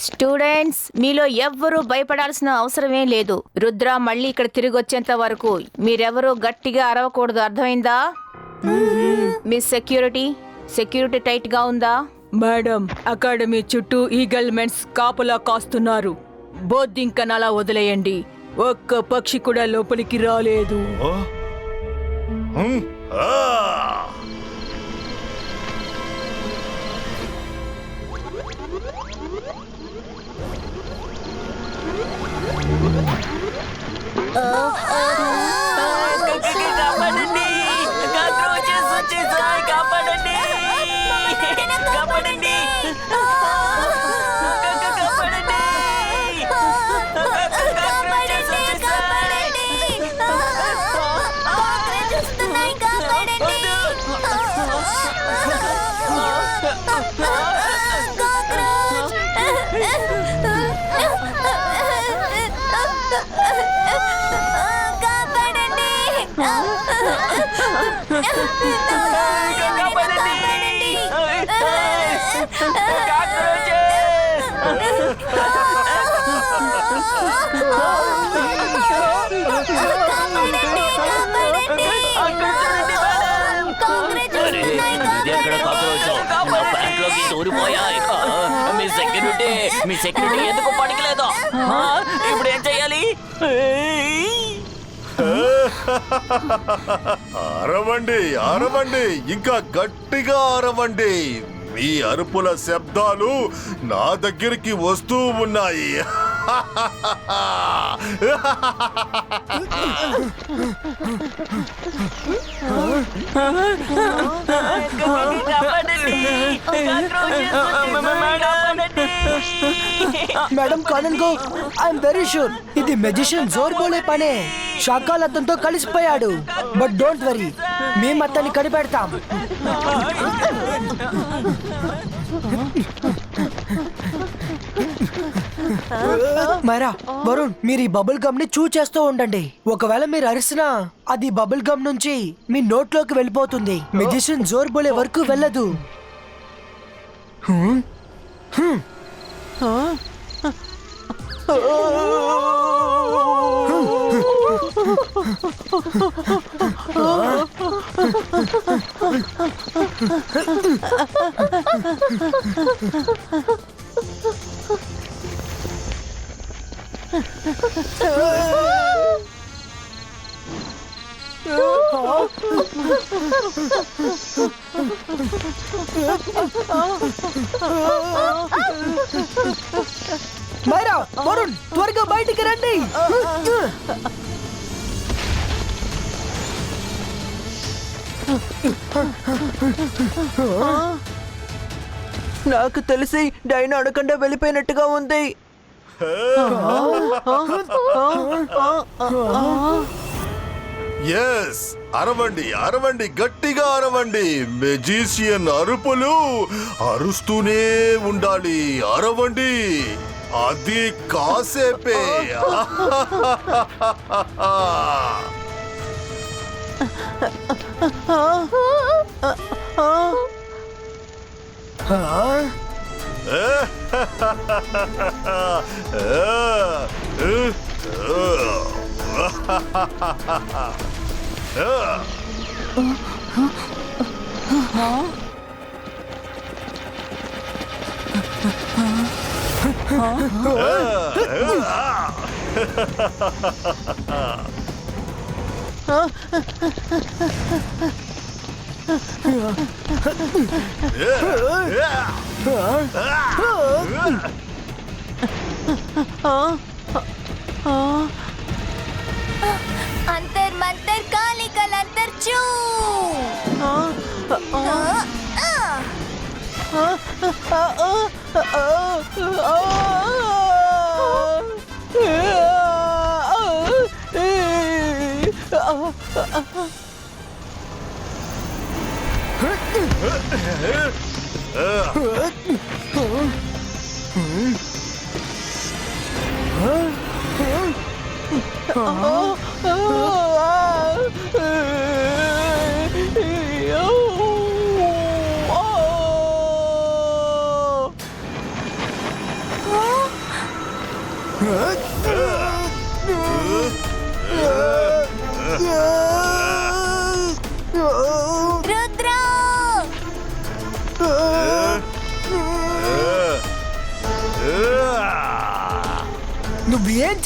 Students, మీలో ఎవ్వరూ భయపడాల్సిన అవసరమేం లేదు. రుద్ర మళ్ళీ ఇక్కడ తిరిగి వచ్చేంత వరకు మీరెవరూ గట్టిగా అరవకూడదు, అర్థమైందా? మీ సెక్యూరిటీ టైట్ గా ఉందా? మేడం, అకాడమీ చుట్టూ ఈగల్మెంట్స్ కాపలా కాస్తున్నారు. బోర్డింకనలా వదిలేయండి. ఒక్క పక్షి కూడా లోపలికి రాలేదు. మీ సెక్యూరిటీ ఎందుకు పనికిలేదు? ఇప్పుడు ఏం చెయ్యాలి? అరవండి, అరవండి, ఇంకా గట్టిగా అరవండి. మీ అరుపుల శబ్దాలు నా దగ్గరికి వస్తూ ఉన్నాయి. మేడం కానన్ గో, ఐఎమ్ వెరీ షూర్ ఇది మెజిషియన్ జోర్బోలే పనే. షాకాల్ అతనితో కలిసిపోయాడు. బట్ డోంట్ వరీ, మేము అతన్ని కనిపెడతాం. మైరా, వరుణ్, మీరు ఈ బబుల్ గమ్ ని చూ చేస్తూ ఉండండి. ఒకవేళ మీరు అరిసినా అది బబుల్ గమ్ నుంచి మీ నోట్లోకి వెళ్ళిపోతుంది. మెజిషియన్ జోర్బోలే వరకు వెళ్ళదు. మైరా, వరుణ్, త్వరగా బయటికి రండి. నాకు తెలిసి డైనా అడగకుండా వెళ్ళిపోయినట్టుగా ఉంది. ఎస్, అరవండి, అరవండి, గట్టిగా అరవండి. మెజిషియన్ అరుపులు అరుస్తూనే ఉండాలి. అరవండి, అది కాసేపే. अंतर मंतर कालिकल अंतर चू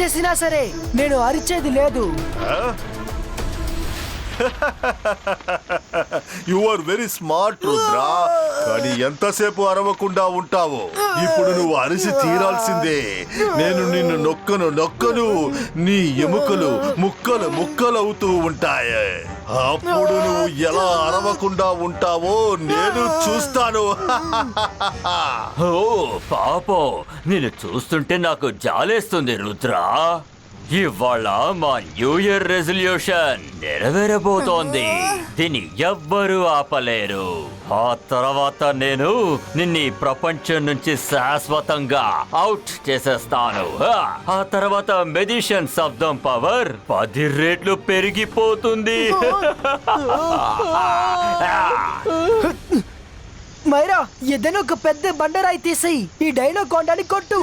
చేసినా సరే నేను అరిచేది లేదు. You are very smart Rudra, కానీ ఎంతసేపు అరవకుండా ఉంటావు? ఇప్పుడు నువ్వు అరిసి తీరాల్సిందే. నేను నిన్ను నొక్కను నీ ఎముకలు ముక్కలవుతూ ఉంటాయి. అప్పుడు నువ్వు ఎలా అరవకుండా ఉంటావో నేను చూస్తాను. ఓ పాపం, నిన్ను చూస్తుంటే నాకు జాలేస్తుంది రుద్రా. ఇవాళ మా న్యూ ఇయర్ రెజల్యూషన్ నెరవేరబోతోంది. దీన్ని ఎవ్వరూ ఆపలేరు. ఆ తర్వాత నేను నిన్ను ప్రపంచం నుంచి శాశ్వతంగా అవుట్ చేసేస్తాను. ఆ తర్వాత మెజిషియన్ శబ్దం పవర్ 10 రెట్లు పెరిగిపోతుంది. మైరా, ఏదైనా ఒక పెద్ద బండరాయి తీసేయి, ఈ డైనో కొండని కొట్టు.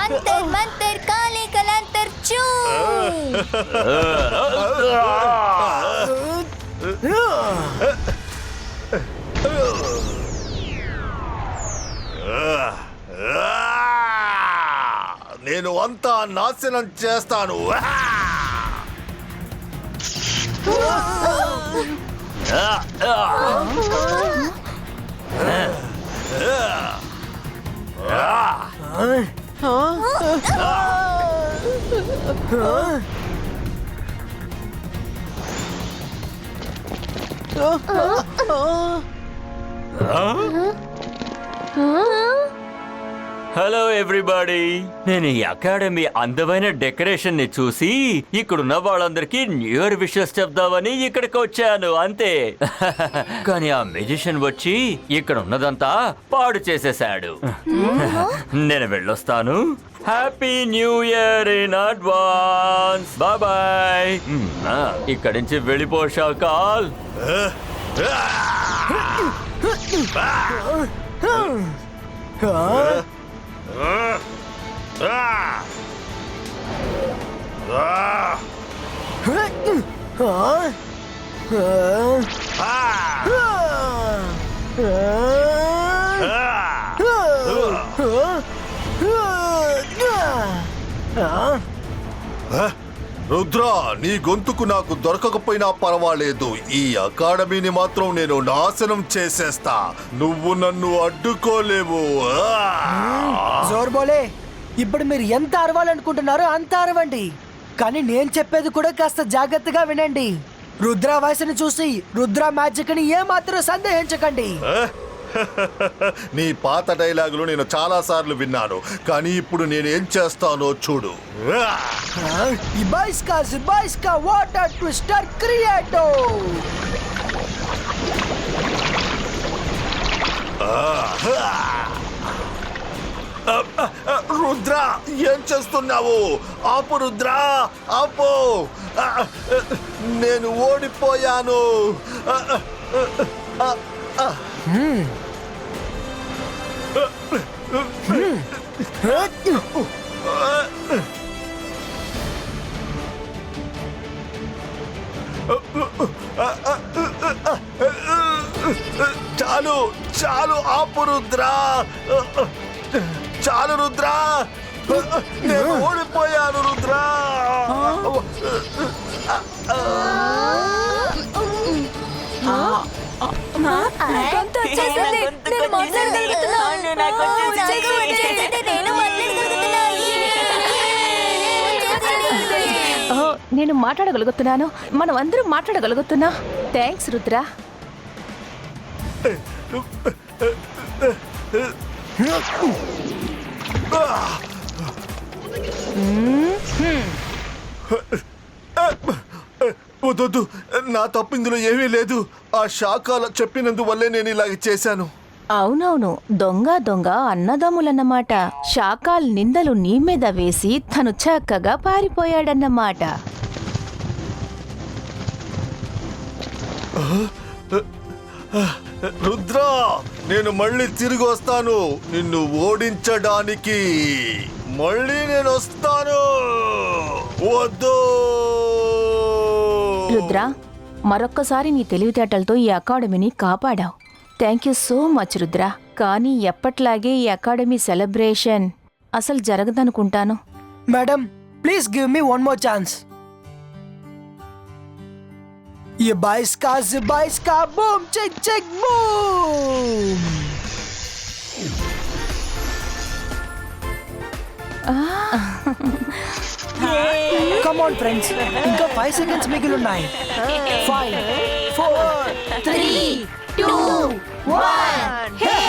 అంతర్ మంతర్ కాళీ కలాంతర్ చూ. నేను అంతా నాశనం చేస్తాను. హలో ఎవ్రీబడి, నేను ఈ అకాడమీ అందమైన డెకరేషన్ ని చూసి ఇక్కడున్న వాళ్ళందరికీ న్యూ ఇయర్ విషెస్ చెప్దామని ఇక్కడికి వచ్చాను, అంతే. కానీ ఆ మెజిషియన్ వచ్చి ఇక్కడ ఉన్నదంతా పాడు చేసేశాడు. నేను వెళ్ళొస్తాను. Happy new year in advance. Bye. ఇక్కడి నుంచి వెళ్ళిపో షాకాల్. రుద్రా, నీ గొంతుకు నాకు దొరకకపోయినా పర్వాలేదు. ఈ అకాడమీని మాత్రం నేను నాశనం చేసేస్తా. నువ్వు నన్ను అడ్డుకోలేవు. జోర్బోలే, ఇప్పుడు మీరు ఎంత అరవాలనుకుంటున్నారో అంత అరవండి. కానీ నేను చెప్పేది కూడా కాస్త జాగ్రత్తగా వినండి. రుద్రా వయసుని చూసి రుద్రా మ్యాజిక్ ని ఏమాత్రం సందేహించకండి. నీ పాత డైలాగులు నేను చాలా సార్లు విన్నాను, కానీ ఇప్పుడు నేనేం చేస్తానో చూడు. ఇబాయిస్కా వాటర్ ట్విస్టర్ క్రియేటో. రుద్రా, ఏం చేస్తున్నావు? ఆపు రుద్రా, ఆపు. నేను ఓడిపోయాను. చాలు చాలు, ఆపు రుద్రా. చాలు రుద్రా, నేను ఓడిపోయాను రుద్రా. నేను మాట్లాడగలుగుతున్నాను. మనం అందరం మాట్లాడగలుగుతున్నా. థ్యాంక్స్ రుద్రా. వద్దు, నా తప్పు ఇందులో ఏమీ లేదు. ఆ శాఖల చెప్పినందువల్లే నేను ఇలాగ చేశాను. అవునవును, దొంగ అన్నదమ్ములన్నమాట. శాకాల్ నిందలు నీ మీద వేసి తను చక్కగా పారిపోయాడన్నమాట. రుద్రా, నేను మళ్ళీ తిరిగి వస్తాను నిన్ను ఓడించడానికి. మళ్ళీ నేను వస్తాను. వద్దు రుద్రా, మరొక్కసారి నీ తెలివితేటలతో ఈ అకాడమీని కాపాడావు. Thank you so much Rudra. కానీ ఎప్పట్లాగే ఈ అకాడమీ సెలబ్రేషన్ అసలు జరగదనుకుంటాను. Madam please give me one more chance. ये 22 का बूम चिक चिक बूम. Come on friends, ఇంకా 5 seconds మిగిలి ఉన్నాయి. 5 4 3 2 1 హే